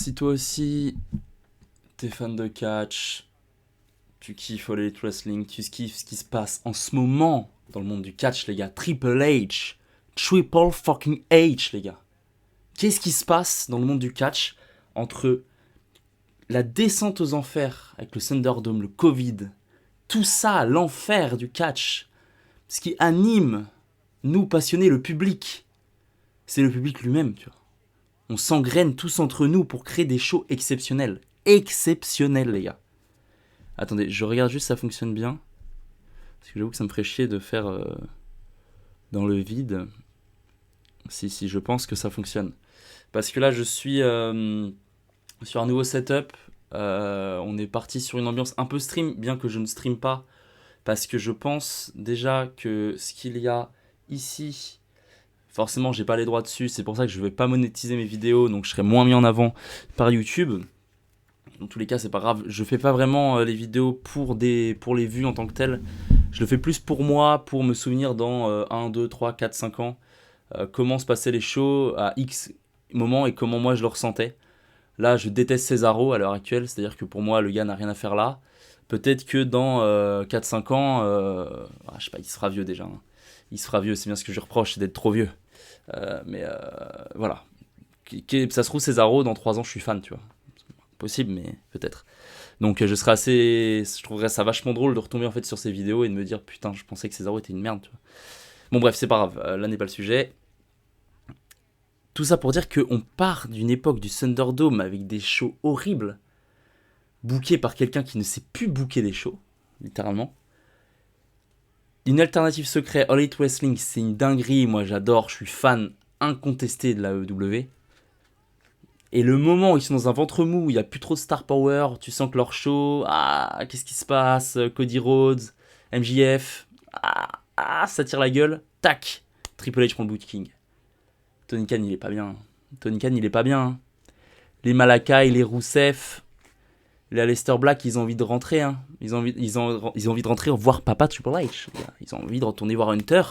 Si toi aussi, t'es fan de catch, tu kiffes All Elite Wrestling, tu kiffes ce qui se passe en ce moment dans le monde du catch, les gars. Triple H. Triple fucking H, les gars. Qu'est-ce qui se passe dans le monde du catch entre la descente aux enfers avec le Thunderdome, le Covid, tout ça, l'enfer du catch, ce qui anime nous passionnés, le public, c'est le public lui-même, tu vois. On s'engraine tous entre nous pour créer des shows exceptionnels. Exceptionnels, les gars. Attendez, je regarde juste si ça fonctionne bien. Parce que j'avoue que ça me ferait chier de faire dans le vide. Si, je pense que ça fonctionne. Parce que là, je suis sur un nouveau setup. On est parti sur une ambiance un peu stream, bien que je ne stream pas. Parce que je pense déjà que ce qu'il y a ici, forcément, j'ai pas les droits dessus. C'est pour ça que je vais pas monétiser mes vidéos, donc je serai moins mis en avant par YouTube. Dans tous les cas, c'est pas grave. Je fais pas vraiment les vidéos pour les vues en tant que telles. Je le fais plus pour moi, pour me souvenir dans 1, 2, 3, 4, 5 ans comment se passaient les shows à X moments et comment moi je le ressentais. Là, je déteste Cesaro à l'heure actuelle, c'est-à-dire que pour moi, le gars n'a rien à faire là. Peut-être que dans 4-5 ans, je sais pas, il se fera vieux déjà, hein. Il se fera vieux, c'est bien ce que je reproche, c'est d'être trop vieux. Mais voilà. Ça se trouve, Cesaro, dans 3 ans, je suis fan, tu vois. Possible, mais peut-être. Donc je trouverais ça vachement drôle de retomber en fait sur ces vidéos et de me dire putain, je pensais que Cesaro était une merde, tu vois. Bon bref, c'est pas grave, là n'est pas le sujet. Tout ça pour dire qu'on part d'une époque du Thunderdome avec des shows horribles, bookés par quelqu'un qui ne sait plus booker des shows, littéralement. Une alternative secret, All Elite Wrestling, c'est une dinguerie, moi j'adore, je suis fan incontesté de la EW. Et le moment où ils sont dans un ventre mou, où il n'y a plus trop de star power, tu sens que leur show, qu'est-ce qui se passe, Cody Rhodes, MJF, ça tire la gueule, tac, Triple H prend le booking. Tony Khan, il est pas bien. Tony Khan, il est pas bien. Les Malakai, les Rousseff, les Aleister Black, ils ont envie de rentrer. Hein. Ils ont envie de rentrer voir Papa Triple H. Ils ont envie de retourner voir Hunter.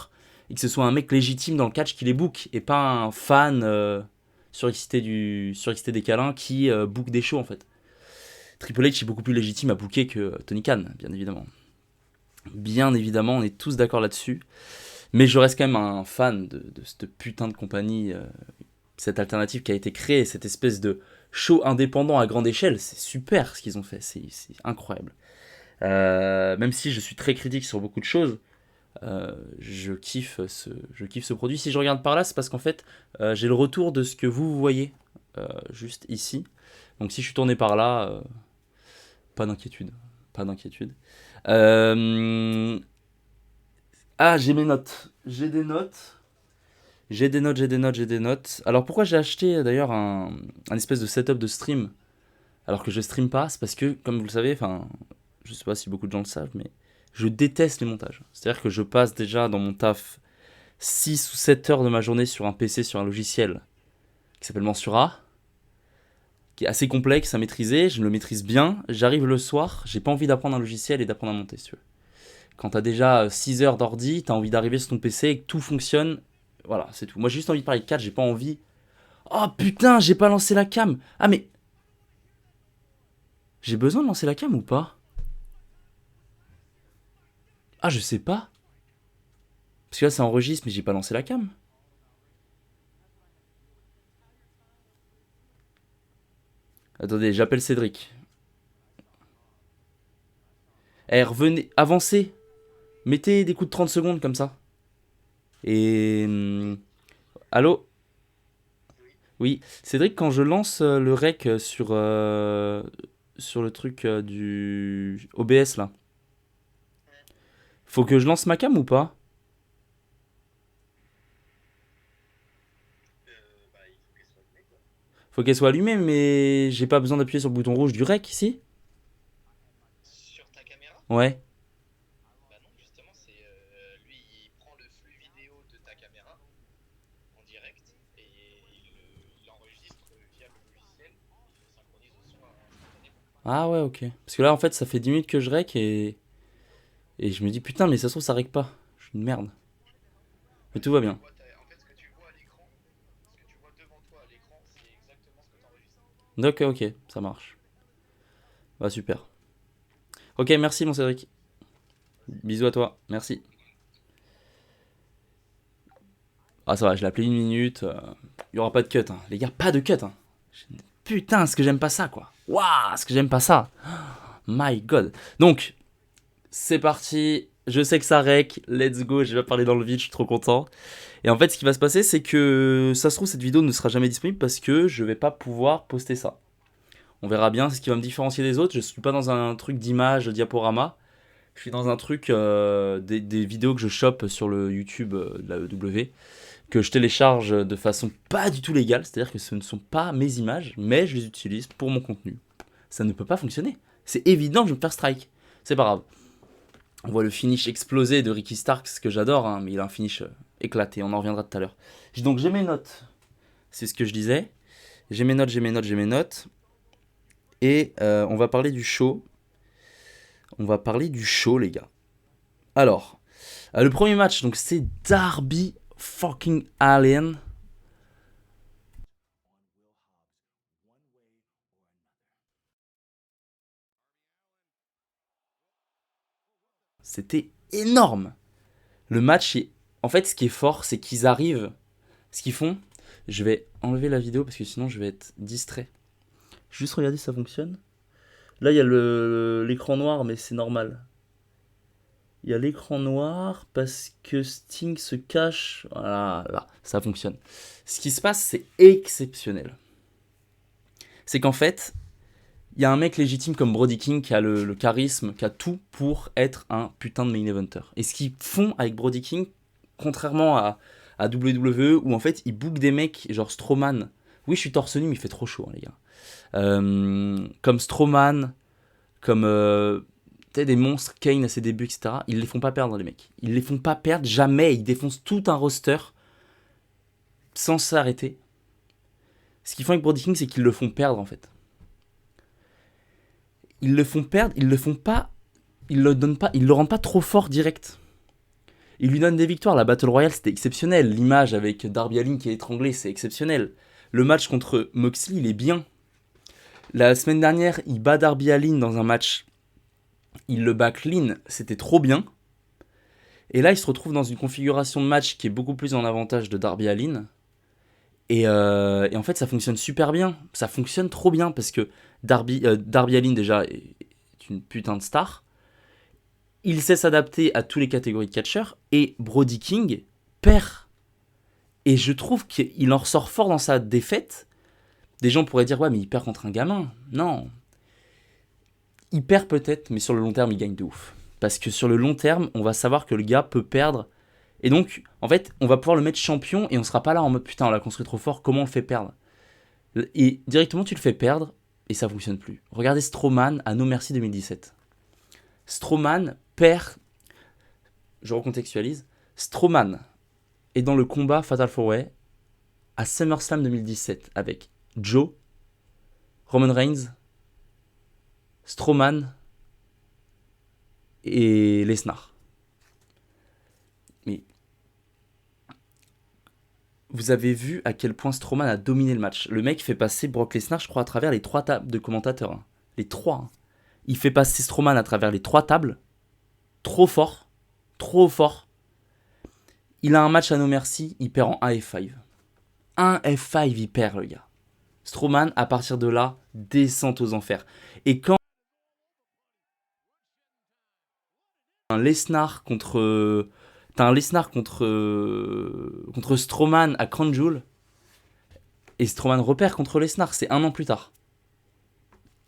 Et que ce soit un mec légitime dans le catch qui les book. Et pas un fan surexcité des câlins qui book des shows en fait. Triple H est beaucoup plus légitime à booker que Tony Khan, bien évidemment. Bien évidemment, on est tous d'accord là-dessus. Mais je reste quand même un fan de cette putain de compagnie, cette alternative qui a été créée, cette espèce de show indépendant à grande échelle. C'est super ce qu'ils ont fait, c'est incroyable. Même si je suis très critique sur beaucoup de choses, je kiffe ce produit. Si je regarde par là, c'est parce qu'en fait, j'ai le retour de ce que vous voyez juste ici. Donc si je suis tourné par là, pas d'inquiétude. Pas d'inquiétude. J'ai mes notes. J'ai des notes. J'ai des notes. Alors pourquoi j'ai acheté d'ailleurs un espèce de setup de stream alors que je stream pas? C'est parce que, comme vous le savez, enfin, je sais pas si beaucoup de gens le savent, mais je déteste les montages. C'est-à-dire que je passe déjà dans mon taf 6 ou 7 heures de ma journée sur un PC, sur un logiciel qui s'appelle Mensura, qui est assez complexe à maîtriser, je le maîtrise bien. J'arrive le soir, j'ai pas envie d'apprendre un logiciel et d'apprendre à monter, si tu veux. Quand t'as déjà 6 heures d'ordi, t'as envie d'arriver sur ton PC et que tout fonctionne. Voilà, c'est tout. Moi, j'ai juste envie de parler de 4, j'ai pas envie. Oh putain, j'ai pas lancé la cam. Ah, mais. J'ai besoin de lancer la cam ou pas? Ah, je sais pas. Parce que là, ça enregistre, mais j'ai pas lancé la cam. Attendez, j'appelle Cédric. Eh, revenez, avancez. Mettez des coups de 30 secondes comme ça. Et. Allô? Oui, Cédric, quand je lance le rec sur le truc du OBS là, faut que je lance ma cam ou pas? Faut qu'elle soit allumée, mais j'ai pas besoin d'appuyer sur le bouton rouge du rec ici? Sur ta caméra? Ouais. Bah non, justement, c'est lui, il prend le flux vidéo de ta caméra en direct et il l'enregistre via le logiciel. Il le synchronise au son instantanément. Ah ouais, ok. Parce que là, en fait, ça fait 10 minutes que je rec et je me dis putain, mais ça se trouve, ça rec pas. Je suis une merde. Mais Bah, tout va bien. en fait, ce que tu vois à l'écran, ce que tu vois devant toi à l'écran, c'est exactement ce que tu enregistres. Ok, ok, ça marche. Bah super. Ok, merci mon Cédric. Bisous à toi, merci. Ah ça va, je l'ai appelé 1 minute. Il y aura pas de cut, hein. Les gars, pas de cut. Hein. Putain, est-ce que j'aime pas ça, quoi. Waouh, est-ce que j'aime pas ça. My God. Donc, c'est parti. Je sais que ça rec. Let's go. J'ai pas parlé dans le vide. Je suis trop content. Et en fait, ce qui va se passer, c'est que ça se trouve, cette vidéo ne sera jamais disponible parce que je vais pas pouvoir poster ça. On verra bien. C'est ce qui va me différencier des autres. Je suis pas dans un truc d'image, de diaporama. Je suis dans un truc des vidéos que je chope sur le YouTube de la EW, que je télécharge de façon pas du tout légale. C'est-à-dire que ce ne sont pas mes images, mais je les utilise pour mon contenu. Ça ne peut pas fonctionner. C'est évident que je vais me faire strike. C'est pas grave. On voit le finish explosé de Ricky Starks, que j'adore, hein, mais il a un finish éclaté. On en reviendra tout à l'heure. Donc j'ai mes notes. C'est ce que je disais. J'ai mes notes, j'ai mes notes, j'ai mes notes. Et on va parler du show. On va parler du show, les gars. Alors, le premier match, donc c'est Darby fucking Allin. C'était énorme. Le match est... En fait, ce qui est fort, c'est qu'ils arrivent... Ce qu'ils font... Je vais enlever la vidéo parce que sinon je vais être distrait. Juste regarder si ça fonctionne. Là, il y a l'écran noir, mais c'est normal. Il y a l'écran noir parce que Sting se cache. Voilà, là, ça fonctionne. Ce qui se passe, c'est exceptionnel. C'est qu'en fait, il y a un mec légitime comme Brody King qui a le charisme, qui a tout pour être un putain de main eventer. Et ce qu'ils font avec Brody King, contrairement à WWE, où en fait ils bookent des mecs genre Strowman. Oui, je suis torse nu, mais il fait trop chaud, hein, les gars. Comme Strowman, comme des monstres, Kane à ses débuts, etc. Ils les font pas perdre, les mecs. Ils les font pas perdre jamais. Ils défoncent tout un roster sans s'arrêter. Ce qu'ils font avec Brody King, c'est qu'ils le font perdre en fait. Ils le font perdre, ils le font pas, ils le donnent pas, ils le rendent pas trop fort direct. Ils lui donnent des victoires. La Battle Royale, c'était exceptionnel. L'image avec Darby Allin qui est étranglé, c'est exceptionnel. Le match contre Moxley, il est bien. La semaine dernière, il bat Darby Allin dans un match. Il le bat clean, c'était trop bien. Et là, il se retrouve dans une configuration de match qui est beaucoup plus en avantage de Darby Allin. Et en fait, ça fonctionne super bien. Ça fonctionne trop bien parce que Darby Allin, déjà, est une putain de star. Il sait s'adapter à toutes les catégories de catcheurs. Et Brody King perd. Et je trouve qu'il en ressort fort dans sa défaite. Des gens pourraient dire, ouais, mais il perd contre un gamin. Non. Il perd peut-être, mais sur le long terme, il gagne de ouf. Parce que sur le long terme, on va savoir que le gars peut perdre. Et donc, en fait, on va pouvoir le mettre champion et on sera pas là en mode putain, on l'a construit trop fort, comment on le fait perdre. Et directement, tu le fais perdre et ça fonctionne plus. Regardez Strowman à No Mercy 2017. Strowman perd. Je recontextualise. Strowman est dans le combat Fatal 4-Way à SummerSlam 2017 avec Joe, Roman Reigns, Strowman et Lesnar. Mais vous avez vu à quel point Strowman a dominé le match. Le mec fait passer Brock Lesnar, je crois, à travers les 3 tables de commentateurs. Hein. Les 3. Hein. Il fait passer Strowman à travers les 3 tables. Trop fort. Trop fort. Il a un match à No Mercy, il perd en 1 F5. 1 F5, il perd, le gars. Strowman, à partir de là, descend aux enfers. Et quand un Lesnar contre... T'as un Lesnar contre Strowman à Crown Jewel, et Strowman repère contre Lesnar, c'est 1 an plus tard.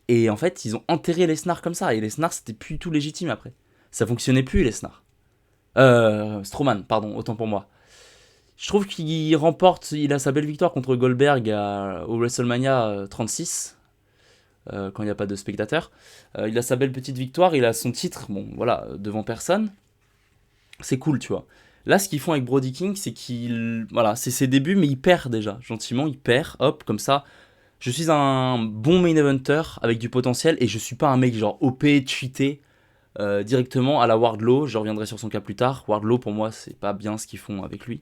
Et en fait, ils ont enterré Lesnar comme ça, et Lesnar, c'était plus du tout légitime après. Ça fonctionnait plus, Lesnar. Strowman, pardon, autant pour moi. Je trouve qu'il remporte, il a sa belle victoire contre Goldberg au WrestleMania 36, quand il n'y a pas de spectateurs. Il a sa belle petite victoire, il a son titre, bon voilà, devant personne. C'est cool, tu vois. Là, ce qu'ils font avec Brody King, c'est qu'il... Voilà, c'est ses débuts, mais il perd déjà, gentiment, il perd, hop, comme ça. Je suis un bon main eventer avec du potentiel, et je suis pas un mec genre OP, cheaté, directement à la Wardlow. Je reviendrai sur son cas plus tard. Wardlow, pour moi, c'est pas bien ce qu'ils font avec lui.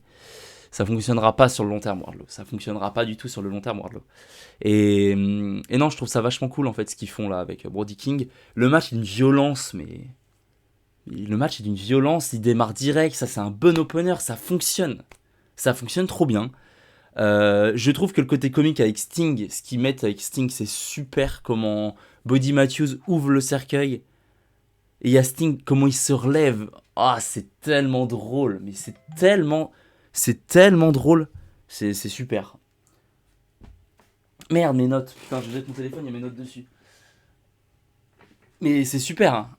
Ça fonctionnera pas sur le long terme, Wardlow. Ça fonctionnera pas du tout sur le long terme, Wardlow. Et non, je trouve ça vachement cool en fait ce qu'ils font là avec Brody King. Le match est d'une violence, mais le match est d'une violence. Il démarre direct. Ça, c'est un bon opener. Ça fonctionne. Ça fonctionne trop bien. Je trouve que le côté comique avec Sting, ce qu'ils mettent avec Sting, c'est super. Comment Buddy Matthews ouvre le cercueil. Et il y a Sting, comment il se relève. Ah, c'est tellement drôle. Mais c'est tellement drôle. C'est super. Merde, mes notes. Putain, je jette mon téléphone, il y a mes notes dessus. Mais c'est super. Hein.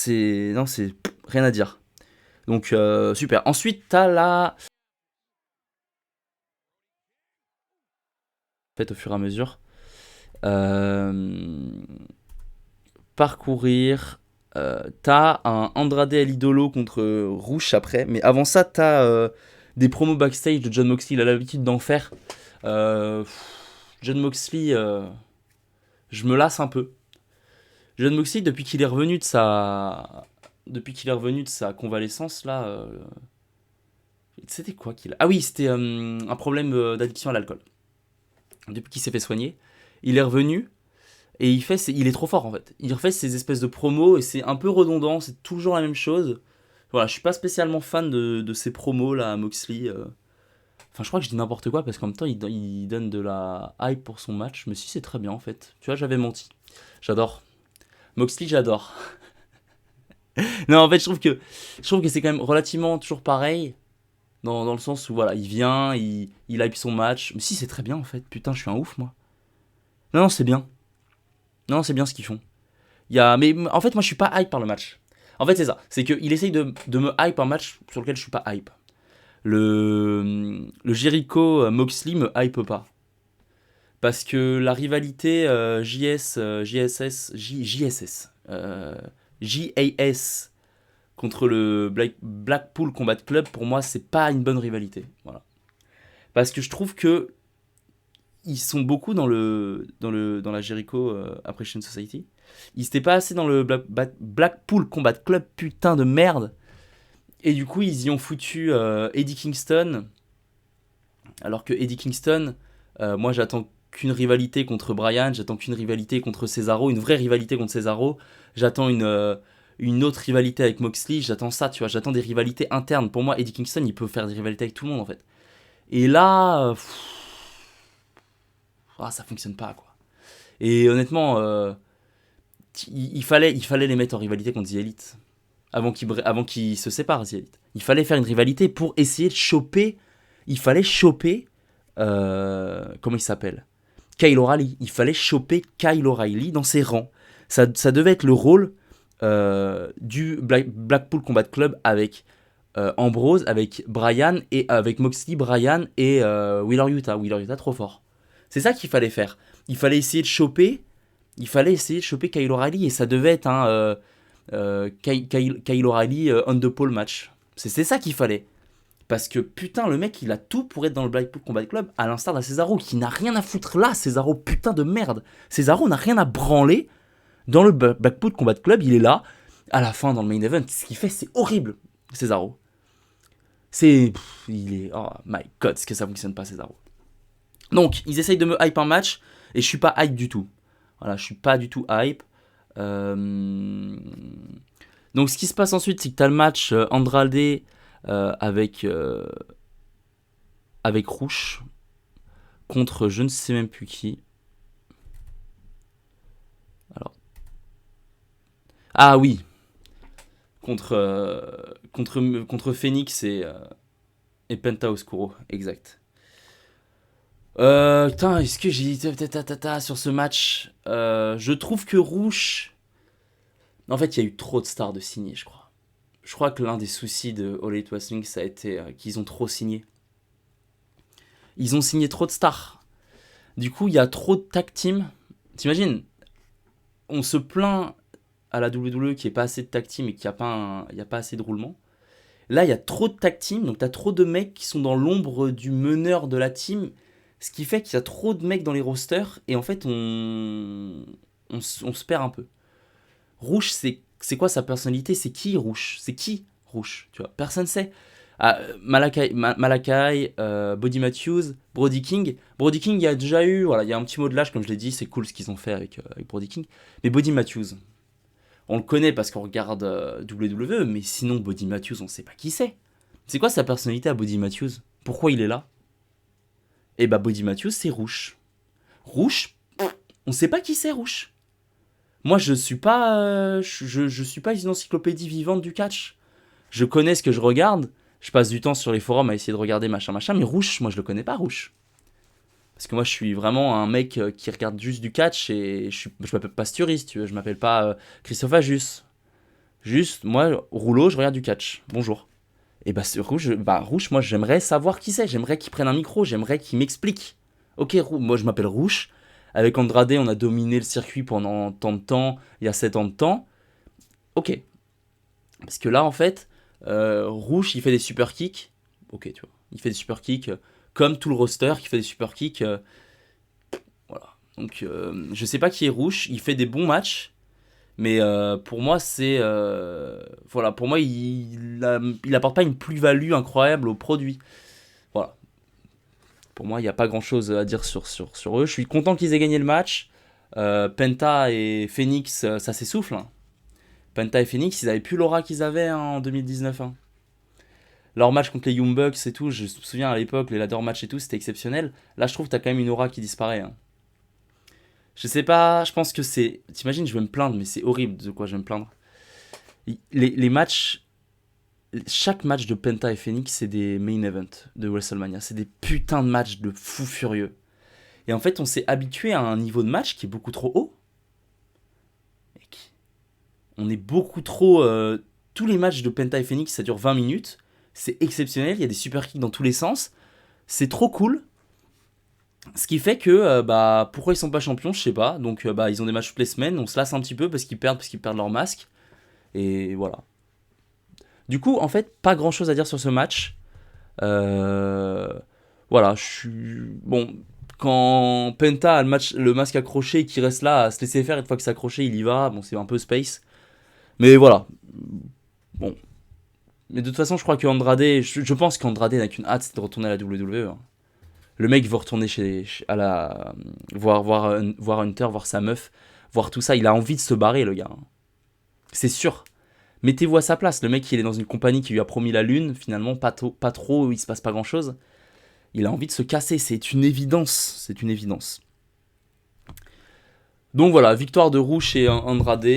Non, c'est rien à dire. Donc, super. Ensuite, t'as la... En fait, au fur et à mesure. Parcourir. T'as un Andrade El Idolo contre Rush après. Mais avant ça, t'as des promos backstage de John Moxley. Il a l'habitude d'en faire. John Moxley, je me lasse un peu. John Moxley, depuis qu'il est revenu de sa convalescence là, c'était quoi qu'il a. Ah oui, c'était un problème d'addiction à l'alcool. Depuis qu'il s'est fait soigner, il est revenu et il est trop fort en fait. Il refait ces espèces de promos et c'est un peu redondant, c'est toujours la même chose. Voilà, je suis pas spécialement fan de ces promos là à Moxley. Enfin, je crois que je dis n'importe quoi parce qu'en même temps, il donne de la hype pour son match. Mais si, c'est très bien en fait. Tu vois, j'avais menti. J'adore. Moxley, j'adore. Non, en fait, je trouve que c'est quand même relativement toujours pareil. Dans le sens où, voilà, il vient, il hype son match. Mais si, c'est très bien en fait. Putain, je suis un ouf, moi. Non, non, c'est bien. Non, c'est bien ce qu'ils font. Mais en fait, moi, je suis pas hype par le match. En fait, c'est ça. C'est qu'il essaye de me hype un match sur lequel je suis pas hype. Le Jericho Moxley me hype pas. Parce que la rivalité JAS contre le Blackpool Combat Club, pour moi, c'est pas une bonne rivalité. Voilà. Parce que je trouve que ils sont beaucoup dans la Jericho Appreciation Society. Ils étaient pas assez dans le Blackpool Combat Club, putain de merde. Et du coup, ils y ont foutu Eddie Kingston. Alors que Eddie Kingston, moi, j'attends qu'une rivalité contre Bryan, j'attends qu'une rivalité contre Cesaro, une vraie rivalité contre Cesaro. J'attends une autre rivalité avec Moxley, j'attends ça, tu vois, j'attends des rivalités internes. Pour moi, Eddie Kingston, il peut faire des rivalités avec tout le monde en fait. Et là, ça fonctionne pas quoi. Et honnêtement, il fallait les mettre en rivalité contre The Elite avant qu'ils se séparent, The Elite. Il fallait faire une rivalité pour essayer de choper. Il fallait choper. Comment il s'appelle, Kyle O'Reilly. Il fallait choper Kyle O'Reilly dans ses rangs. Ça devait être le rôle du Blackpool Combat Club avec Ambrose, avec Bryan et avec Moxley, Bryan et Wheeler Yuta. Wheeler Yuta trop fort. C'est ça qu'il fallait faire. Il fallait essayer de choper Kyle O'Reilly et ça devait être un Kyle O'Reilly on the pole match. C'est ça qu'il fallait. Parce que putain, le mec, il a tout pour être dans le Blackpool Combat Club, à l'instar d'un Cesaro, qui n'a rien à foutre là, Cesaro, putain de merde. Cesaro n'a rien à branler dans le Blackpool Combat Club, il est là, à la fin, dans le main event. Ce qu'il fait, c'est horrible, Cesaro. Oh my god, ce que ça fonctionne pas, Cesaro. Donc, ils essayent de me hype un match, et je suis pas hype du tout. Voilà, je suis pas du tout hype. Donc, ce qui se passe ensuite, c'est que t'as le match Andrade avec Rush contre je ne sais même plus qui. Alors. Ah oui. Contre Phoenix et Penta Oscuro, exact. Putain, est-ce que j'ai dit sur ce match je trouve que Rush. En fait, il y a eu trop de stars de signer, je crois. Je crois que l'un des soucis de All Elite Wrestling, ça a été qu'ils ont trop signé. Ils ont signé trop de stars. Du coup, il y a trop de tag team. T'imagines, on se plaint à la WWE qu'il n'y ait pas assez de tag team et qu'il n'y a pas assez de roulement. Là, il y a trop de tag team, donc tu as trop de mecs qui sont dans l'ombre du meneur de la team, ce qui fait qu'il y a trop de mecs dans les rosters, et en fait, on se perd un peu. Rush, c'est quoi sa personnalité ? C'est qui Rush ? Tu vois, personne sait. Ah, Malakai, Body Matthews, Brody King. Brody King, il y a déjà eu, voilà, il y a un petit mot de lâche, comme je l'ai dit, c'est cool ce qu'ils ont fait avec Brody King. Mais Body Matthews, on le connaît parce qu'on regarde WWE, mais sinon Body Matthews, on sait pas qui c'est. C'est quoi sa personnalité à Body Matthews? Pourquoi il est là? Et bah Body Matthews, c'est Rouge. Rouge, on sait pas qui c'est Rouge. Moi, je suis pas, je suis pas une encyclopédie vivante du catch. Je connais ce que je regarde. Je passe du temps sur les forums à essayer de regarder machin machin. Mais Rouge, moi, je le connais pas Rouge. Parce que moi, je suis vraiment un mec qui regarde juste du catch et je m'appelle pas Sturis, tu vois. Je m'appelle pas Christophe Ajus. Juste, moi, rouleau, je regarde du catch. Bonjour. Et bah, Rouge, moi, j'aimerais savoir qui c'est. J'aimerais qu'il prenne un micro. J'aimerais qu'il m'explique. Ok, moi, je m'appelle Rouge. Avec Andrade, on a dominé le circuit pendant tant de temps, il y a 7 ans de temps. Ok. Parce que là, en fait, Rouge, il fait des super kicks. Ok, tu vois. Il fait des super kicks, comme tout le roster qui fait des super kicks. Voilà. Donc, je sais pas qui est Rouge. Il fait des bons matchs. Mais pour moi, c'est. Voilà, pour moi, il apporte pas une plus-value incroyable au produit. Voilà. Pour moi, il n'y a pas grand-chose à dire sur eux. Je suis content qu'ils aient gagné le match. Penta et Phoenix, ça s'essouffle, hein. Penta et Phoenix, ils avaient plus l'aura qu'ils avaient, hein, en 2019. Hein. Leur match contre les Young Bucks et tout, je me souviens à l'époque, les ladder match et tout, c'était exceptionnel. Là, je trouve que t'as quand même une aura qui disparaît. Hein. Je sais pas, je pense que c'est. T'imagines, je vais me plaindre, mais c'est horrible de quoi je vais me plaindre. Les matchs. Chaque match de Penta et Phoenix, c'est des main events de WrestleMania. C'est des putains de matchs de fous furieux. Et en fait, on s'est habitué à un niveau de match qui est beaucoup trop haut. On est beaucoup trop. Tous les matchs de Penta et Phoenix, ça dure 20 minutes. C'est exceptionnel. Il y a des super kicks dans tous les sens. C'est trop cool. Ce qui fait que, bah, pourquoi ils sont pas champions, je sais pas. Donc, bah, ils ont des matchs toutes les semaines. On se lasse un petit peu parce qu'ils perdent leur masque. Et voilà. Du coup, en fait, pas grand chose à dire sur ce match. Voilà, je suis. Bon, quand Penta a le masque accroché et qu'il reste là à se laisser faire, et une fois que c'est accroché, il y va. Bon, c'est un peu space. Mais voilà. Bon. Mais de toute façon, je crois que Andrade. Je pense qu'Andrade n'a qu'une hâte, c'est de retourner à la WWE. Hein. Le mec veut retourner à la. Voir Hunter, voir sa meuf, voir tout ça. Il a envie de se barrer, le gars. Hein. C'est sûr. Mettez-vous à sa place. Le mec, il est dans une compagnie qui lui a promis la lune. Finalement, pas trop, il se passe pas grand chose. Il a envie de se casser. C'est une évidence. C'est une évidence. Donc voilà, victoire de Rouge et Andrade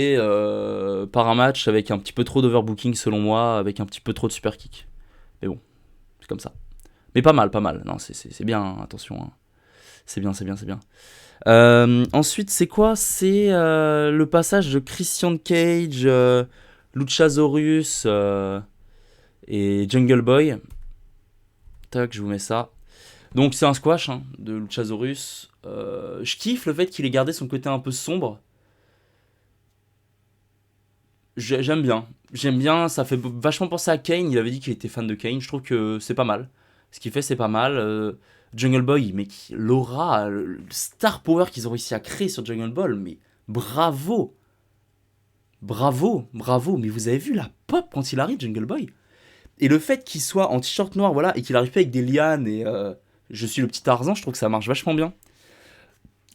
par un match avec un petit peu trop d'overbooking selon moi, avec un petit peu trop de super kick. Mais bon, c'est comme ça. Mais pas mal, pas mal. Non, c'est bien, hein, attention. Hein. C'est bien, c'est bien, c'est bien. Ensuite, c'est quoi? C'est le passage de Christian Cage, Luchasaurus et Jungle Boy. Tac, je vous mets ça. Donc c'est un squash hein, de Luchasaurus. Je kiffe le fait qu'il ait gardé son côté un peu sombre. J'aime bien. J'aime bien, ça fait vachement penser à Kane. Il avait dit qu'il était fan de Kane. Je trouve que c'est pas mal. Ce qu'il fait, c'est pas mal. Jungle Boy, mais l'aura, le star power qu'ils ont réussi à créer sur Jungle Boy, mais bravo! Bravo, bravo. Mais vous avez vu la pop quand il arrive, Jungle Boy? Et le fait qu'il soit en t-shirt noir, voilà, et qu'il arrive pas avec des lianes et je suis le petit Tarzan, je trouve que ça marche vachement bien.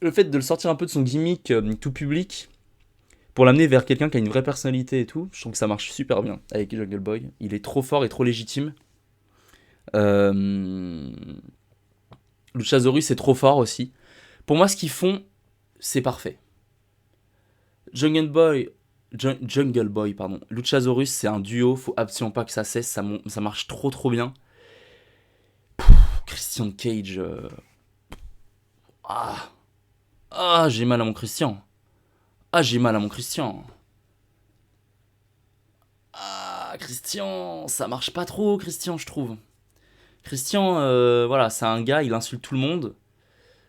Le fait de le sortir un peu de son gimmick tout public pour l'amener vers quelqu'un qui a une vraie personnalité et tout, je trouve que ça marche super bien avec Jungle Boy. Il est trop fort et trop légitime. Luchasaurus est trop fort aussi. Pour moi, ce qu'ils font, c'est parfait. Jungle Boy, pardon. Luchasaurus, c'est un duo, faut absolument pas que ça cesse, ça marche trop bien. Christian Cage. J'ai mal à mon Christian. J'ai mal à mon Christian. Christian, ça marche pas trop, Christian, je trouve. Christian, voilà, c'est un gars, il insulte tout le monde.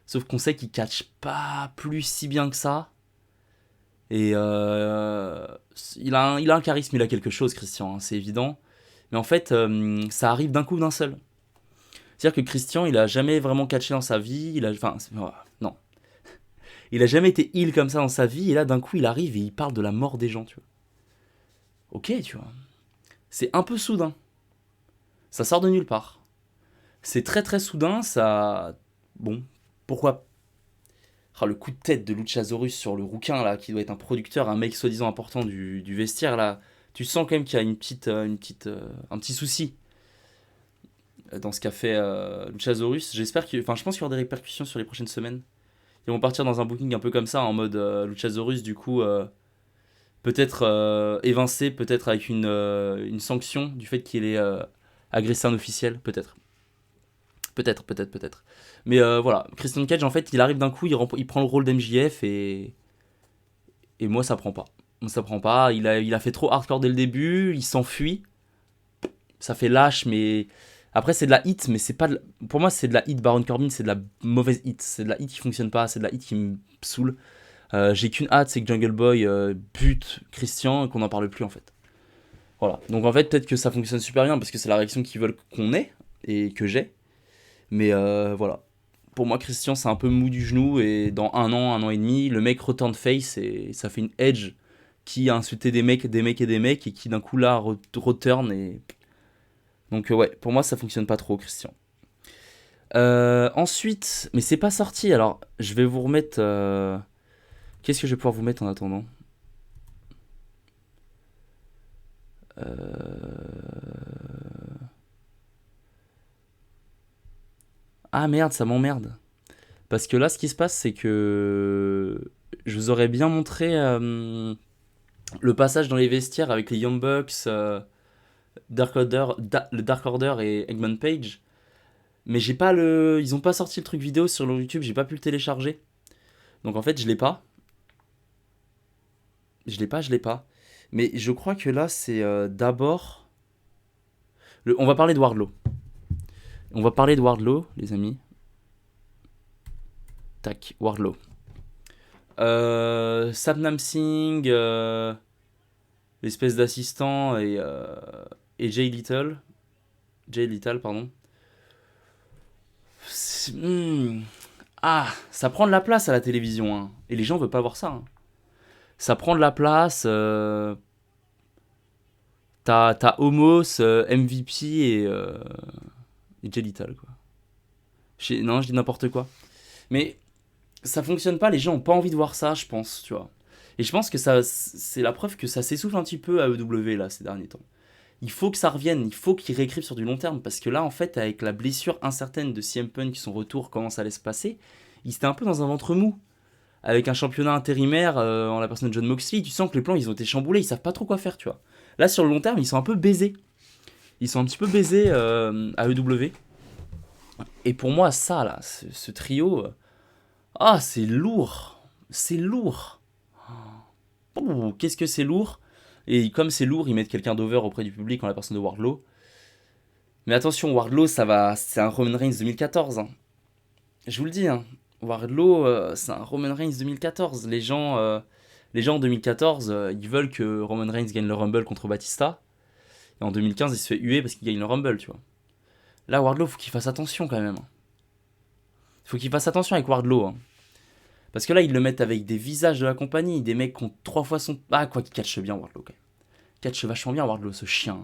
Sauf qu'on sait qu'il catch pas plus si bien que ça. Et il a un charisme, il a quelque chose, Christian, hein, c'est évident. Mais en fait, ça arrive d'un coup d'un seul. C'est-à-dire que Christian, il a jamais vraiment catché dans sa vie. Non. Il a jamais été heal comme ça dans sa vie. Et là, d'un coup, il arrive et il parle de la mort des gens, tu vois. Ok, tu vois. C'est un peu soudain. Ça sort de nulle part. C'est très très soudain, ça... Bon, pourquoi... Ah, le coup de tête de Luchasaurus sur le rouquin, là, qui doit être un producteur, un mec soi-disant important du vestiaire, là, tu sens quand même qu'il y a un petit souci dans ce qu'a fait Luchasaurus. J'espère que... Enfin, je pense qu'il y aura des répercussions sur les prochaines semaines. Ils vont partir dans un booking un peu comme ça, en mode Luchasaurus, du coup, peut-être évincé, peut-être avec une sanction du fait qu'il ait agressé un officiel, peut-être. Peut-être. Mais voilà, Christian Cage, en fait, il arrive d'un coup, il prend le rôle d'MJF et moi, ça prend pas. Moi, ça prend pas. Il a fait trop hardcore dès le début, il s'enfuit. Ça fait lâche, mais. Après, c'est de la hit, mais c'est pas. Pour moi, c'est de la hit. Baron Corbin, c'est de la mauvaise hit. C'est de la hit qui fonctionne pas, c'est de la hit qui me saoule. J'ai qu'une hâte, c'est que Jungle Boy bute Christian et qu'on n'en parle plus, en fait. Voilà. Donc, en fait, peut-être que ça fonctionne super bien parce que c'est la réaction qu'ils veulent qu'on ait et que j'ai. Mais voilà. Pour moi, Christian, c'est un peu mou du genou. Et dans un an et demi, le mec retourne face et ça fait une Edge qui a insulté des mecs et qui d'un coup là return. Et... Donc, ouais, pour moi, ça fonctionne pas trop, Christian. Ensuite, mais c'est pas sorti. Alors, je vais vous remettre. Qu'est-ce que je vais pouvoir vous mettre en attendant? Ah merde, ça m'emmerde. Parce que là, ce qui se passe, c'est que je vous aurais bien montré le passage dans les vestiaires avec les Young Bucks, le Dark Order et Eggman Page. Mais j'ai pas le. Ils ont pas sorti le truc vidéo sur leur YouTube, j'ai pas pu le télécharger. Donc en fait, je l'ai pas. Je l'ai pas. Mais je crois que là, c'est d'abord. On va parler de Wardlow. On va parler de Wardlow, les amis. Tac, Wardlow. Satnam Singh, l'espèce d'assistant et Jay Little. Jay Little, pardon. Ah, ça prend de la place à la télévision, hein. Et les gens veulent pas voir ça, hein. Ça prend de la place. T'as Homos, MVP et Jay Little, quoi. Non, je dis n'importe quoi. Mais ça fonctionne pas, les gens ont pas envie de voir ça, je pense, tu vois. Et je pense que ça, c'est la preuve que ça s'essouffle un petit peu à EW, là, ces derniers temps. Il faut que ça revienne, il faut qu'ils réécrivent sur du long terme, parce que là, en fait, avec la blessure incertaine de CM Punk, son retour, comment ça allait se passer, il était un peu dans un ventre mou. Avec un championnat intérimaire en la personne de John Moxley, tu sens que les plans, ils ont été chamboulés, ils savent pas trop quoi faire, tu vois. Là, sur le long terme, ils sont un peu baisés. Ils sont un petit peu baisés à EW. Et pour moi, ça, là, ce trio... ah, c'est lourd. C'est lourd. Oh, qu'est-ce que c'est lourd. Et comme c'est lourd, ils mettent quelqu'un d'over auprès du public en la personne de Wardlow. Mais attention, Wardlow, ça va, c'est un Roman Reigns 2014. Hein. Je vous le dis, hein. Wardlow, c'est un Roman Reigns 2014. Les gens en 2014, ils veulent que Roman Reigns gagne le Rumble contre Batista. Et en 2015, il se fait huer parce qu'il gagne le Rumble, tu vois. Là, Wardlow, faut qu'il fasse attention quand même. Faut qu'il fasse attention avec Wardlow. Hein. Parce que là, ils le mettent avec des visages de la compagnie, des mecs qui ont 3 fois son... Ah, quoi qu'il catche bien, Wardlow, quand même. Catche vachement bien, Wardlow, ce chien.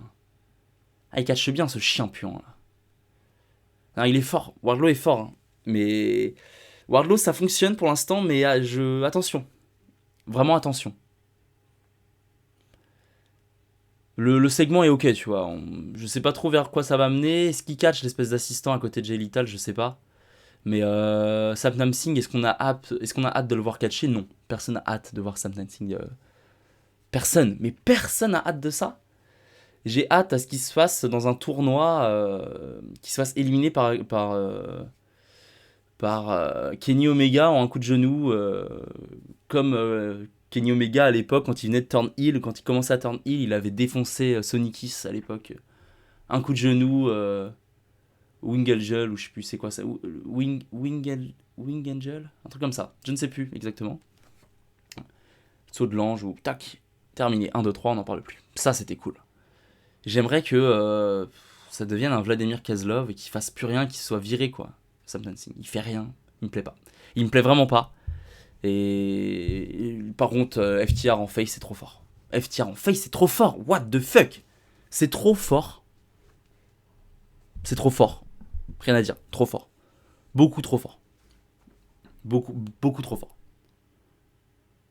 Ah, il catche bien, ce chien puant, là. Non, il est fort. Wardlow est fort. Hein. Mais... Wardlow, ça fonctionne pour l'instant, mais attention. Vraiment attention. Le segment est ok, tu vois. Je sais pas trop vers quoi ça va mener. Est-ce qu'il catch l'espèce d'assistant à côté de Jay Lethal? Je sais pas. Mais Satnam Singh, est-ce qu'on a hâte de le voir catcher? Non. Personne n'a hâte de voir Satnam Singh. Personne. Mais personne n'a hâte de ça. J'ai hâte à ce qu'il se fasse dans un tournoi, qu'il se fasse éliminer par Kenny Omega en un coup de genou, comme Kenny Omega à l'époque quand il venait de turn heel, quand il commençait à turn heel, il avait défoncé Sonny Kiss à l'époque. Un coup de genou, Wing Angel, ou je sais plus c'est quoi ça, Wing Angel, un truc comme ça, je ne sais plus exactement. Saut de l'ange ou tac, terminé, 1, 2, 3, on n'en parle plus. Ça c'était cool. J'aimerais que ça devienne un Vladimir Kozlov et qu'il fasse plus rien, qu'il soit viré quoi. Sam Dancing, il fait rien, il me plaît pas. Il me plaît vraiment pas. Et par contre, FTR en face c'est trop fort. FTR en face c'est trop fort. What the fuck? C'est trop fort. C'est trop fort. Rien à dire. Trop fort. Beaucoup trop fort. Beaucoup trop fort.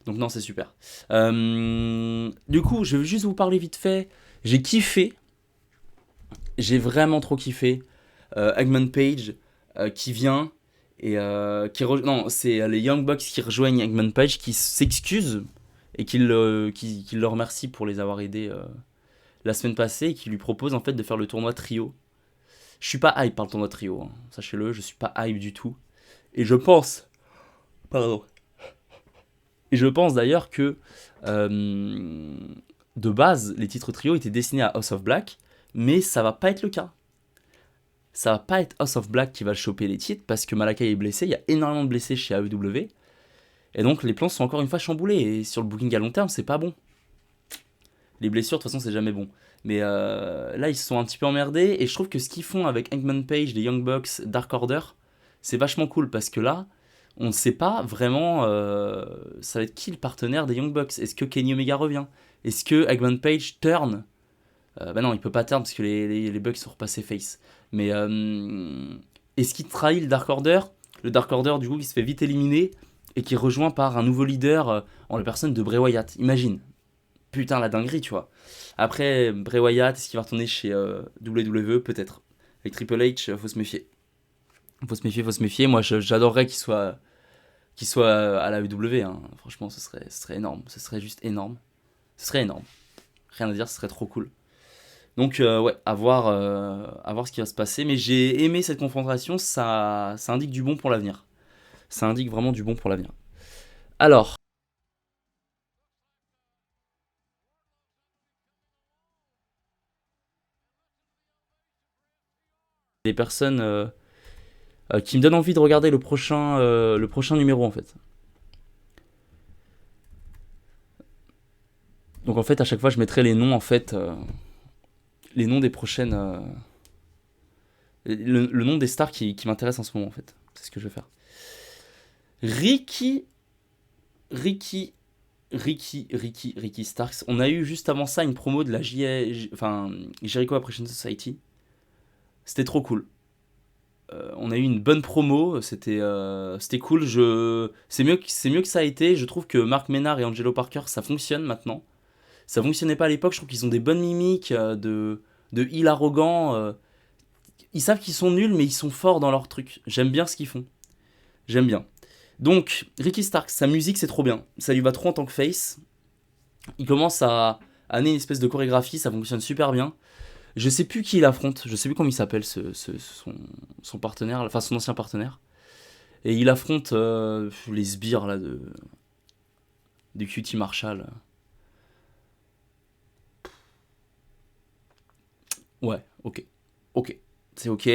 Donc non, c'est super. Du coup, je vais juste vous parler vite fait. J'ai kiffé. J'ai vraiment trop kiffé. Eggman Page qui vient et non, c'est les Young Bucks qui rejoignent Eggman Page, qui s'excusent et qui le remercie pour les avoir aidés la semaine passée, et qui lui propose en fait de faire le tournoi trio. Je suis pas hype par le tournoi trio, hein. Sachez-le, je suis pas hype du tout. Et je pense, pardon, et je pense d'ailleurs que de base, les titres trio étaient destinés à House of Black, mais ça va pas être le cas. Ça va pas être House of Black qui va choper les titres, parce que Malakai est blessé, il y a énormément de blessés chez AEW, et donc les plans sont encore une fois chamboulés, et sur le booking à long terme, c'est pas bon. Les blessures, de toute façon, c'est jamais bon. Mais là, ils se sont un petit peu emmerdés, et je trouve que ce qu'ils font avec Hangman Page, les Young Bucks, Dark Order, c'est vachement cool, parce que là, on ne sait pas vraiment ça va être qui le partenaire des Young Bucks. Est-ce que Kenny Omega revient? Est-ce que Hangman Page turn? Bah non, il peut pas turn parce que les Bucks sont repassés face. Mais est-ce qu'il trahit le Dark Order? Le Dark Order, du coup, qui se fait vite éliminer et qui est rejoint par un nouveau leader en la personne de Bray Wyatt. Imagine. Putain, la dinguerie, tu vois. Après, Bray Wyatt, est-ce qu'il va retourner chez WWE? Peut-être. Avec Triple H, faut se méfier. Faut se méfier. Moi, j'adorerais qu'il soit à la WWE, hein. Franchement, ce serait énorme. Ce serait juste énorme. Ce serait énorme. Rien à dire, ce serait trop cool. Donc, ouais, à voir ce qui va se passer. Mais j'ai aimé cette confrontation. Ça indique du bon pour l'avenir. Ça indique vraiment du bon pour l'avenir. Alors, des personnes qui me donnent envie de regarder le prochain numéro, en fait. Donc, en fait, à chaque fois, je mettrai les noms, en fait, les noms des prochaines. Le nom des stars qui m'intéressent en ce moment, en fait. C'est ce que je vais faire. Ricky. Ricky. Ricky Starks. On a eu juste avant ça une promo de la enfin, Jericho Appreciation Society. C'était trop cool. On a eu une bonne promo, c'était cool. C'est mieux que ça a été. Je trouve que Mark Menard et Angelo Parker, ça fonctionne maintenant. Ça fonctionnait pas à l'époque. Je trouve qu'ils ont des bonnes mimiques de heel arrogant. Ils savent qu'ils sont nuls, mais ils sont forts dans leur truc. J'aime bien ce qu'ils font. J'aime bien. Donc, Ricky Starks, sa musique, c'est trop bien. Ça lui va trop en tant que face. Il commence à amener une espèce de chorégraphie, ça fonctionne super bien. Je sais plus qui il affronte, je sais plus comment il s'appelle son partenaire, enfin son ancien partenaire. Et il affronte les sbires là de QT Marshall. Ouais, ok. Ok. C'est ok.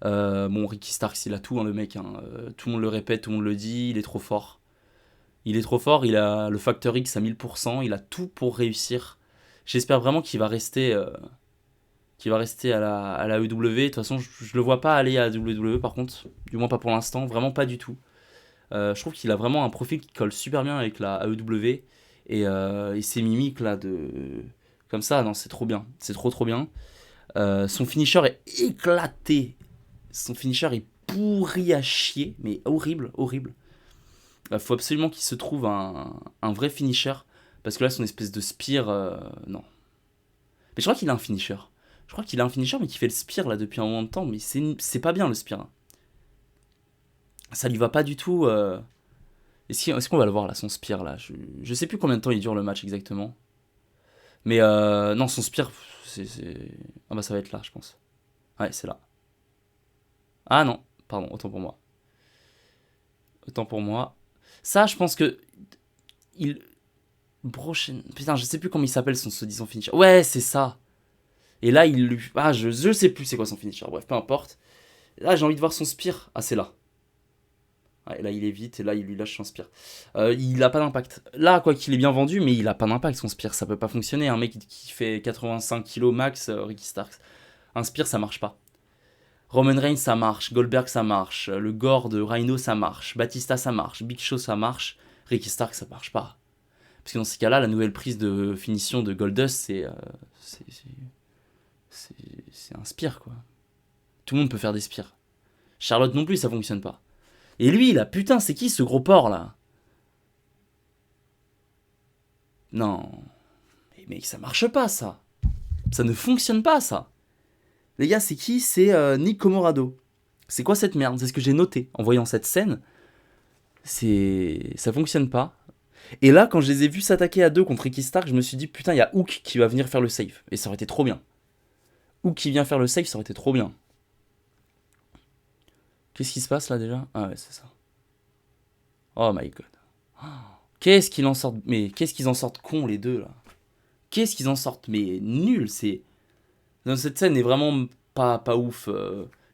Bon, Ricky Starks, il a tout, hein, le mec, hein. Tout le monde le répète, tout le monde le dit, il est trop fort. Il est trop fort, il a le facteur X à 1000%, il a tout pour réussir. J'espère vraiment qu'il va rester à la EW. De toute façon, je le vois pas aller à la WWE par contre, du moins pas pour l'instant, vraiment pas du tout. Je trouve qu'il a vraiment un profil qui colle super bien avec la AEW et ses mimiques là comme ça, non, c'est trop bien, c'est trop bien. Son finisher est éclaté, son finisher est pourri à chier, mais horrible, horrible. Faut absolument qu'il se trouve un vrai finisher parce que là, son espèce de spear, non. Mais je crois qu'il a un finisher. Je crois qu'il a un finisher, mais qui fait le spear là depuis un moment de temps. Mais c'est pas bien le spear, hein. Ça lui va pas du tout. Est-ce qu'on va le voir là, son spear là? Je sais plus combien de temps il dure le match exactement. Mais non, son spear, ah bah ça va être là, je pense. Ouais, c'est là. Ah non, pardon, autant pour moi. Autant pour moi. Ça, je pense que. Il. Brochen. Putain, je sais plus comment il s'appelle son soi-disant finisher. Ouais, c'est ça. Et là, il lui. Ah, je sais plus c'est quoi son finisher. Bref, peu importe. Là, j'ai envie de voir son spear. Ah, c'est là. Ouais, là, il évite et là, il lui lâche son spear. Il a pas d'impact. Là, quoi qu'il est bien vendu, mais il a pas d'impact son spear. Ça peut pas fonctionner. Un mec qui fait 85 kilos max, Ricky Starks. Un spear, ça marche pas. Roman Reigns, ça marche. Goldberg, ça marche. Le gore de Rhino, ça marche. Batista, ça marche. Big Show, ça marche. Ricky Starks, ça marche pas. Parce que dans ces cas-là, la nouvelle prise de finition de Goldust, c'est un spear, quoi. Tout le monde peut faire des spires. Charlotte non plus, ça fonctionne pas. Et lui, là, putain, c'est qui ce gros porc, là? Non. Mais mec, ça marche pas, ça. Ça ne fonctionne pas, ça. Les gars, c'est qui? C'est Nick Comorado. C'est quoi cette merde? C'est ce que j'ai noté en voyant cette scène. Ça fonctionne pas. Et là, quand je les ai vus s'attaquer à deux contre Ricky Stark, je me suis dit, putain, il y a Hook qui va venir faire le save. Et ça aurait été trop bien. Hook qui vient faire le save, ça aurait été trop bien. Qu'est-ce qui se passe là déjà? Ah ouais, c'est ça. Oh my god. Qu'est-ce qu'ils en sortent. Mais qu'est-ce qu'ils en sortent cons, les deux, là? Qu'est-ce qu'ils en sortent? Mais nul, c'est. Non, cette scène est vraiment pas ouf.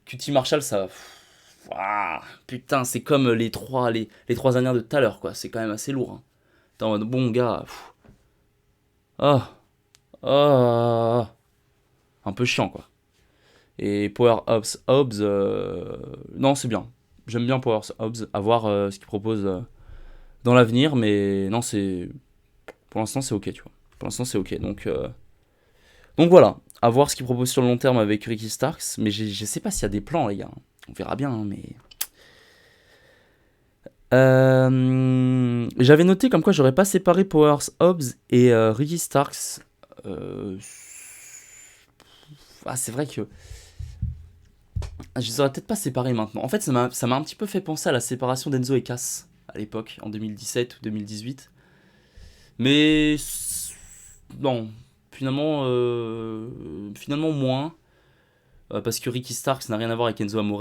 QT Marshall, ça. Ouah, putain, c'est comme les trois années de tout à l'heure, quoi. C'est quand même assez lourd. Hein. T'es en mode, bon gars. Ah. Ah. Un peu chiant, quoi. Et Power Hobbs, non, c'est bien. J'aime bien Power Hobbs, à voir ce qu'il propose dans l'avenir, mais non, c'est. Pour l'instant, c'est ok, tu vois. Pour l'instant, c'est ok. Donc voilà, à voir ce qu'il propose sur le long terme avec Ricky Starks, mais je sais pas s'il y a des plans, les gars. On verra bien, hein, mais. J'avais noté comme quoi j'aurais pas séparé Powers Hobbs et Ricky Starks. Ah, c'est vrai que. Je les aurais peut-être pas séparés maintenant. En fait, ça m'a un petit peu fait penser à la séparation d'Enzo et Cass à l'époque, en 2017 ou 2018. Mais. Non. Finalement moins. Parce que Ricky Starks n'a rien à voir avec Enzo Amore.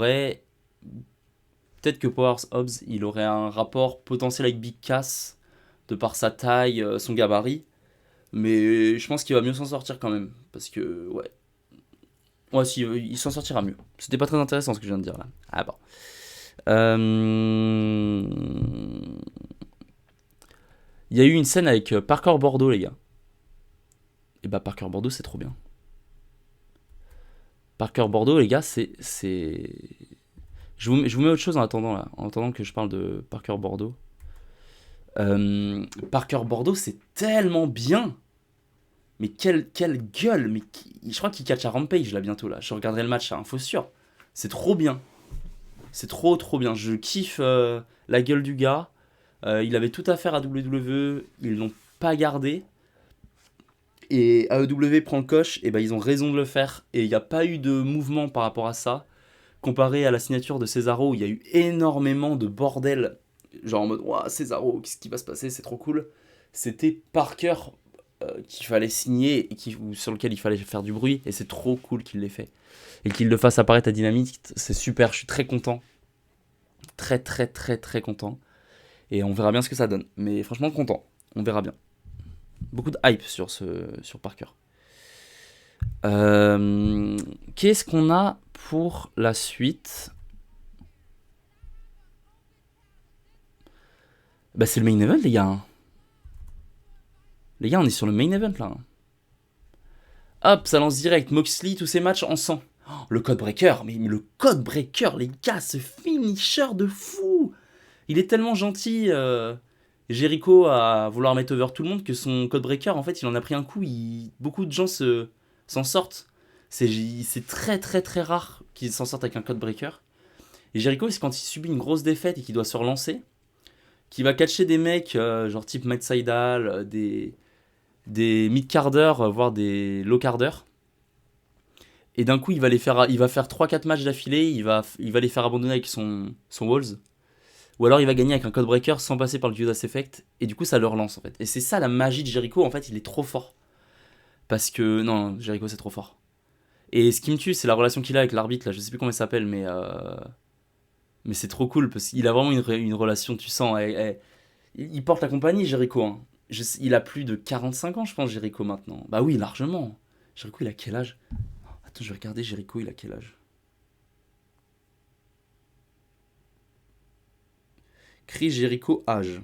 Peut-être que Powers Hobbs, il aurait un rapport potentiel avec Big Cass, de par sa taille, son gabarit. Mais je pense qu'il va mieux s'en sortir quand même. Parce que, ouais. Ouais, si, il s'en sortira mieux. C'était pas très intéressant ce que je viens de dire là. Ah bon. Il y a eu une scène avec Parker Bordeaux, les gars. Et bah, Parker Bordeaux, c'est trop bien. Parker Bordeaux, les gars, c'est. Je vous mets autre chose en attendant, là. En attendant que je parle de Parker Bordeaux. Parker Bordeaux, c'est tellement bien. Mais quelle gueule. Mais je crois qu'il catch à Rampage, là, bientôt, là. Je regarderai le match à Info sûr. C'est trop bien. C'est trop bien. Je kiffe la gueule du gars. Il avait tout à faire à WWE. Ils l'ont pas gardé. Et AEW prend le coche. Et ben ils ont raison de le faire. Et il n'y a pas eu de mouvement par rapport à ça. Comparé à la signature de Cesaro, où il y a eu énormément de bordel. Genre en mode, ouah, Cesaro, qu'est-ce qui va se passer? C'est trop cool. C'était Parker qu'il fallait signer et sur lequel il fallait faire du bruit. Et c'est trop cool qu'il l'ait fait. Et qu'il le fasse apparaître à Dynamite. C'est super. Je suis très content. Très content. Et on verra bien ce que ça donne. Mais franchement content. On verra bien. Beaucoup de hype sur Parker. Qu'est-ce qu'on a pour la suite? Bah c'est le main event les gars. Les gars on est sur le main event là. Hop ça lance direct. Moxley tous ces matchs en sang. Oh, le code breaker. Mais le code breaker les gars. Ce finisher de fou. Il est tellement gentil, Jericho, à vouloir mettre over tout le monde que son code breaker, en fait, il en a pris un coup. Beaucoup de gens s'en sortent. C'est très rare qu'ils s'en sortent avec un code breaker. Et Jericho, c'est quand il subit une grosse défaite et qu'il doit se relancer, qu'il va catcher des mecs, genre type Matt Sydal, des mid-carders, voire des low-carders. Et d'un coup, il va faire 3-4 matchs d'affilée, il va les faire abandonner avec son Walls. Ou alors il va gagner avec un code breaker sans passer par le Judas Effect. Et du coup ça le relance en fait. Et c'est ça la magie de Jericho, en fait il est trop fort. Parce que non, Jericho c'est trop fort. Et ce qui me tue c'est la relation qu'il a avec l'arbitre là, je sais plus comment il s'appelle mais c'est trop cool parce qu'il a vraiment une relation, tu sens. Il porte la compagnie Jericho. Hein. Il a plus de 45 ans je pense Jericho maintenant. Bah oui largement. Jericho il a quel âge? Attends je vais regarder Jericho il a quel âge? Chris Jericho âge.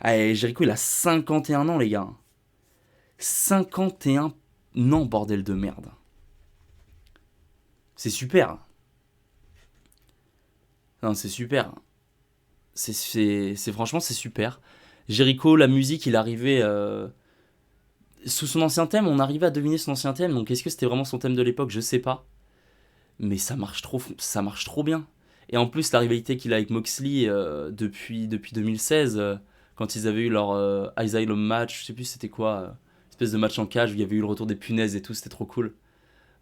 Allez, Jericho, il a 51 ans, les gars. 51 ans, bordel de merde. C'est super. Non, c'est super. Franchement, c'est super. Jericho, la musique, il arrivait. sous son ancien thème, on arrivait à deviner son ancien thème, donc est-ce que c'était vraiment son thème de l'époque, je sais pas. Mais ça marche trop bien. Et en plus, la rivalité qu'il a avec Moxley depuis 2016, quand ils avaient eu leur Asylum match, je sais plus c'était quoi, espèce de match en cage où il y avait eu le retour des punaises et tout, c'était trop cool.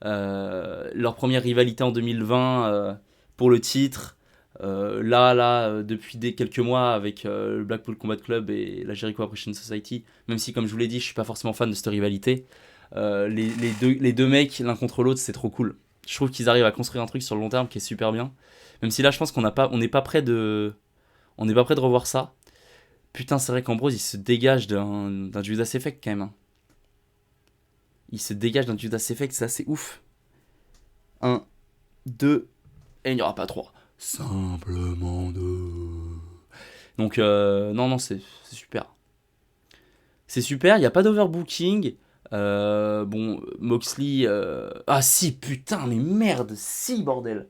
Leur première rivalité en 2020 pour le titre. Depuis quelques mois avec le Blackpool Combat Club et la Jericho Appreciation Society, même si, comme je vous l'ai dit, je suis pas forcément fan de cette rivalité, les deux mecs, l'un contre l'autre, c'est trop cool. Je trouve qu'ils arrivent à construire un truc sur le long terme qui est super bien. Même si là, je pense on n'est pas prêt de revoir ça. Putain, c'est vrai qu'Ambrose, il se dégage d'un Judas Effect quand même, hein. Il se dégage d'un Judas Effect, c'est assez ouf. 1, 2, et il n'y aura pas 3. Simplement 2. Donc, non, c'est super. C'est super, il n'y a pas d'overbooking. Bon, Moxley. Ah, si, putain, mais merde, si, bordel.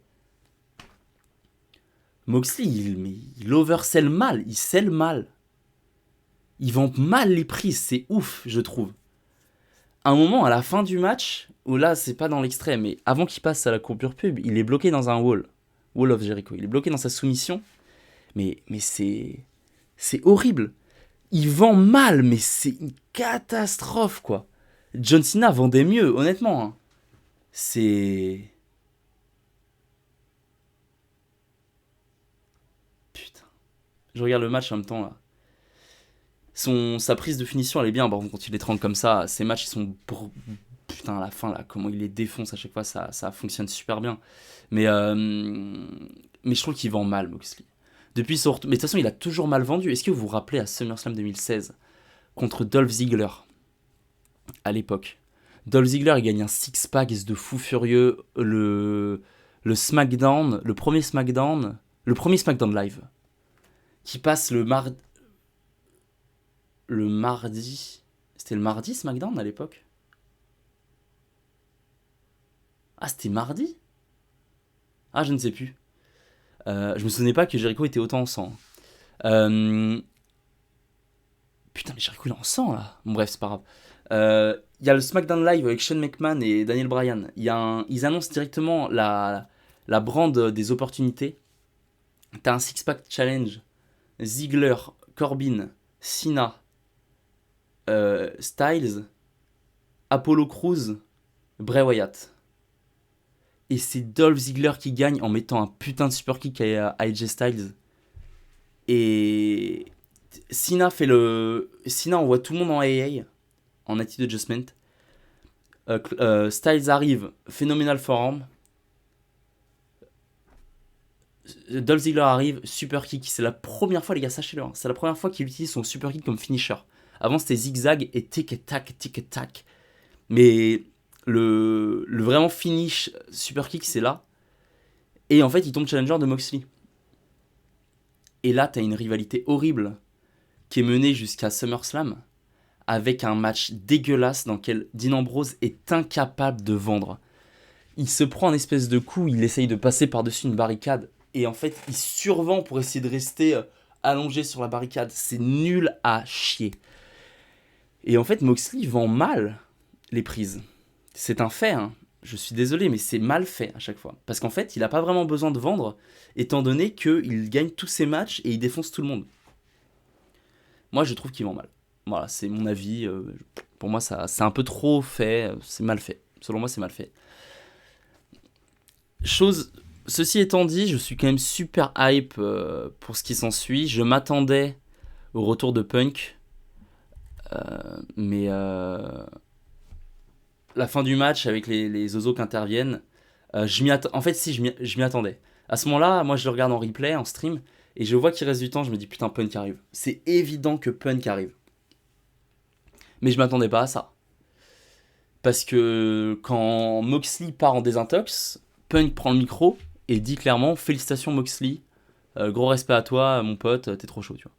Moxley, il oversell mal, il sell mal. Il vend mal les prises, c'est ouf, je trouve. À un moment, à la fin du match, où là, c'est pas dans l'extrait, mais avant qu'il passe à la coupure pub, il est bloqué dans un wall. Wall of Jericho. Il est bloqué dans sa soumission. Mais c'est horrible. Il vend mal, mais c'est une catastrophe, quoi. John Cena vendait mieux, honnêtement, hein. C'est... Putain. Je regarde le match en même temps, là. Sa prise de finition, elle est bien. Par contre, quand il les tranque comme ça, ses matchs, ils sont... Putain, à la fin, là, comment il les défonce à chaque fois, ça fonctionne super bien. Mais je trouve qu'il vend mal, Moxley. Depuis son retour... Mais de toute façon, il a toujours mal vendu. Est-ce que vous vous rappelez à SummerSlam 2016 contre Dolph Ziggler à l'époque? Dolph Ziggler, il gagne un six-pack de fou furieux. Le SmackDown, le premier SmackDown live, qui passe le mardi. C'était le mardi SmackDown à l'époque? Ah, c'était mardi? Ah, je ne sais plus. Je me souvenais pas que Jericho était autant en sang. Putain, mais Jericho il est en sang là. Bon, bref, c'est pas grave. Il y a le SmackDown Live avec Shane McMahon et Daniel Bryan. Ils annoncent directement la brand des opportunités. T'as un six-pack challenge. Ziggler, Corbin, Cena, Styles, Apollo Crews, Bray Wyatt. Et c'est Dolph Ziggler qui gagne en mettant un putain de super kick à AJ Styles. Et Cena envoie tout le monde en AA, en Attitude Adjustment. Styles arrive, Phenomenal Forearm. Dolph Ziggler arrive, super kick. C'est la première fois, les gars, sachez-le, hein, c'est la première fois qu'il utilise son super kick comme finisher. Avant, c'était zigzag et tic-tac. Mais le vraiment finish super kick, c'est là. Et en fait, il tombe challenger de Moxley. Et là, t'as une rivalité horrible qui est menée jusqu'à SummerSlam avec un match dégueulasse dans lequel Dean Ambrose est incapable de vendre. Il se prend un espèce de coup, il essaye de passer par-dessus une barricade et en fait, il survend pour essayer de rester allongé sur la barricade. C'est nul à chier. Et en fait, Moxley vend mal les prises. C'est un fait, hein. Je suis désolé, mais c'est mal fait à chaque fois. Parce qu'en fait, il n'a pas vraiment besoin de vendre, étant donné qu'il gagne tous ses matchs et il défonce tout le monde. Moi, je trouve qu'il vend mal. Voilà, c'est mon avis. Pour moi, c'est un peu trop fait. C'est mal fait. Selon moi, c'est mal fait. Ceci étant dit, je suis quand même super hype pour ce qui s'ensuit. Je m'attendais au retour de Punk. Mais la fin du match avec les Ozo qui interviennent, en fait, si, je m'y attendais. À ce moment-là, moi, je le regarde en replay, en stream, et je vois qu'il reste du temps, je me dis, putain, Punk arrive. C'est évident que Punk arrive. Mais je m'attendais pas à ça. Parce que quand Moxley part en désintox, Punk prend le micro et dit clairement, félicitations Moxley, gros respect à toi, mon pote, t'es trop chaud, tu vois.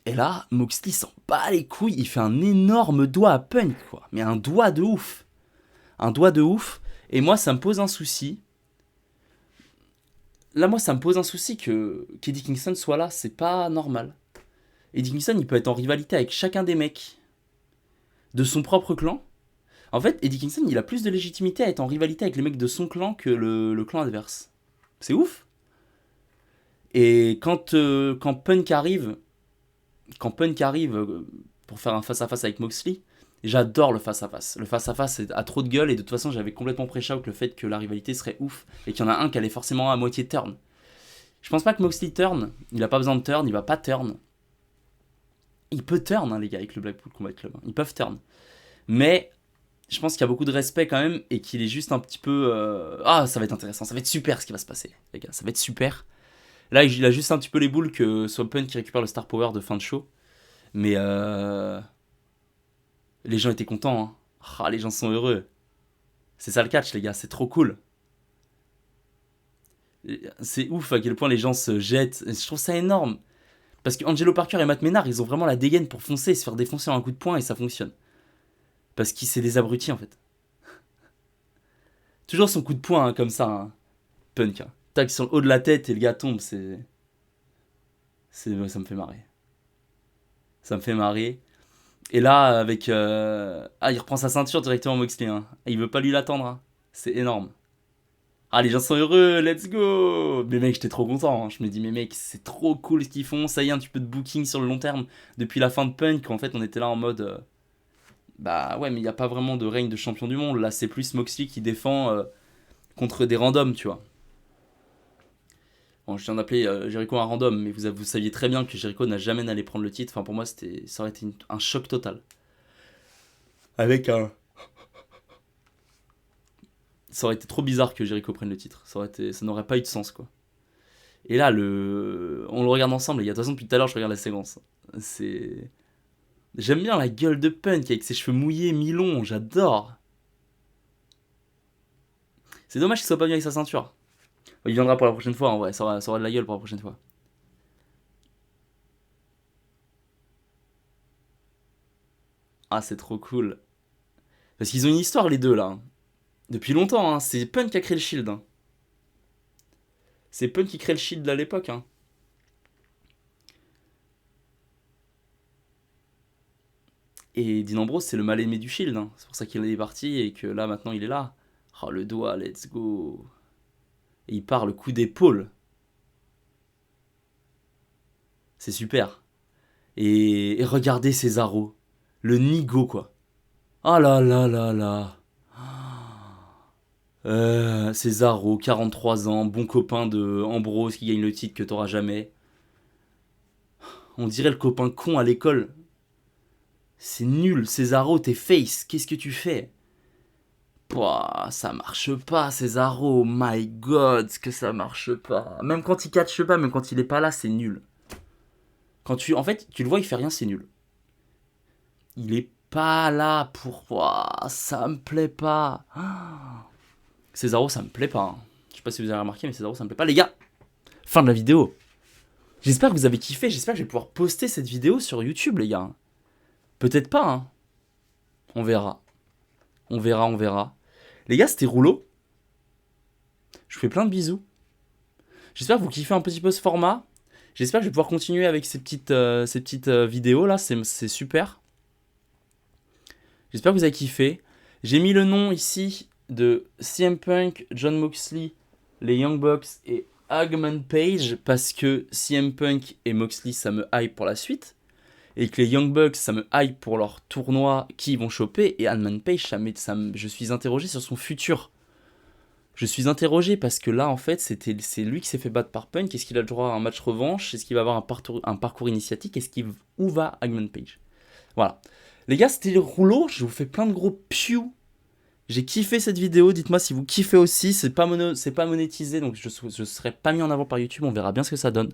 Et là, Moxley s'en bat les couilles, il fait un énorme doigt à Punk, quoi. Mais un doigt de ouf. Un doigt de ouf. Et moi, ça me pose un souci. Là, moi, ça me pose un souci que Eddie Kingston soit là. C'est pas normal. Eddie Kingston, il peut être en rivalité avec chacun des mecs de son propre clan. En fait, Eddie Kingston, il a plus de légitimité à être en rivalité avec les mecs de son clan que le clan adverse. C'est ouf. Et quand Punk arrive, pour faire un face-à-face avec Moxley, j'adore le face-à-face. Le face-à-face a trop de gueule et de toute façon, j'avais complètement pré-shout le fait que la rivalité serait ouf et qu'il y en a un qui allait forcément à moitié turn. Je pense pas que Moxley turn, il a pas besoin de turn, il va pas turn. Il peut turn, hein, les gars, avec le Blackpool Combat Club. Ils peuvent turn. Mais je pense qu'il y a beaucoup de respect quand même et qu'il est juste un petit peu. Ah, ça va être intéressant, ça va être super ce qui va se passer, les gars, ça va être super. Là, il a juste un petit peu les boules que soit Punk qui récupère le Star Power de fin de show. Mais les gens étaient contents. Hein. Ah, les gens sont heureux. C'est ça le catch, les gars, c'est trop cool. C'est ouf à quel point les gens se jettent. Je trouve ça énorme. Parce que Angelo Parker et Matt Menard, ils ont vraiment la dégaine pour foncer et se faire défoncer en un coup de poing et ça fonctionne. Parce qu'ils c'est des abrutis en fait. Toujours son coup de poing hein, comme ça, hein. Punk. Hein. Tac sur le haut de la tête et le gars tombe, ça me fait marrer. Ça me fait marrer. Et là, avec. Ah, il reprend sa ceinture directement Moxley. Hein. Et il veut pas lui l'attendre. Hein. C'est énorme. Ah, les gens sont heureux, let's go! Mais mec, j'étais trop content. Hein. Je me dis, mais mec, c'est trop cool ce qu'ils font. Ça y est, un petit peu de booking sur le long terme. Depuis la fin de Punk, en fait, on était là en mode. Bah ouais, mais il n'y a pas vraiment de règne de champion du monde. Là, c'est plus Moxley qui défend contre des randoms, tu vois. Bon, je viens d'appeler Jericho un random, mais vous saviez très bien que Jericho n'a jamais n'allé prendre le titre. Enfin, pour moi, ça aurait été un choc total. Avec un. Ça aurait été trop bizarre que Jericho prenne le titre. Ça n'aurait pas eu de sens, quoi. Et là, on le regarde ensemble, les gars. De toute façon, depuis tout à l'heure, je regarde la séquence. J'aime bien la gueule de Punk avec ses cheveux mouillés, mi-longs, j'adore. C'est dommage qu'il soit pas venu avec sa ceinture. Il viendra pour la prochaine fois, en vrai. Ça aura de la gueule pour la prochaine fois. Ah, c'est trop cool. Parce qu'ils ont une histoire, les deux, là. Hein. Depuis longtemps, hein. C'est Punk qui a créé le Shield. Hein. C'est Punk qui crée le Shield à l'époque. Hein. Et Dean Ambrose, c'est le mal-aimé du Shield. Hein. C'est pour ça qu'il est parti et que là, maintenant, il est là. Oh, le doigt, let's go. Et il part le coup d'épaule. C'est super. Et regardez Cesaro. Le Nigo, quoi. Oh là là là là. Cesaro, 43 ans, bon copain de Ambrose qui gagne le titre que t'auras jamais. On dirait le copain con à l'école. C'est nul, Cesaro, t'es face, qu'est-ce que tu fais? Pouah, ça marche pas, Cesaro, my god, que ça marche pas. Même quand il catche pas, même quand il est pas là, c'est nul. En fait, tu le vois, il fait rien, c'est nul. Il est pas là pour. Pouah, ça me plaît pas. Cesaro, ça me plaît pas. Hein. Je sais pas si vous avez remarqué, mais Cesaro, ça me plaît pas. Les gars, fin de la vidéo. J'espère que vous avez kiffé. J'espère que je vais pouvoir poster cette vidéo sur YouTube, les gars. Peut-être pas, hein. On verra. On verra, on verra. Les gars, c'était Rouleau. Je vous fais plein de bisous. J'espère que vous kiffez un petit peu ce format. J'espère que je vais pouvoir continuer avec ces petites vidéos là. C'est super. J'espère que vous avez kiffé. J'ai mis le nom ici de CM Punk, John Moxley, les Young Bucks et Hangman Page parce que CM Punk et Moxley ça me hype pour la suite et que les Young Bucks ça me hype pour leur tournoi qui vont choper et Hangman Page je suis interrogé sur son futur. Je suis interrogé parce que là en fait c'est lui qui s'est fait battre par Punk. Est-ce qu'il a le droit à un match revanche? Est-ce qu'il va avoir un parcours initiatique? Où va Hangman Page? Voilà. Les gars, c'était le rouleau. Je vous fais plein de gros piou. J'ai kiffé cette vidéo. Dites-moi si vous kiffez aussi. C'est pas monétisé, donc je serai pas mis en avant par YouTube. On verra bien ce que ça donne.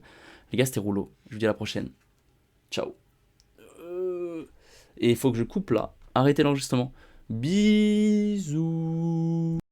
Les gars, c'était rouleau. Je vous dis à la prochaine. Ciao. Et il faut que je coupe là. Arrêtez l'enregistrement. Bisous.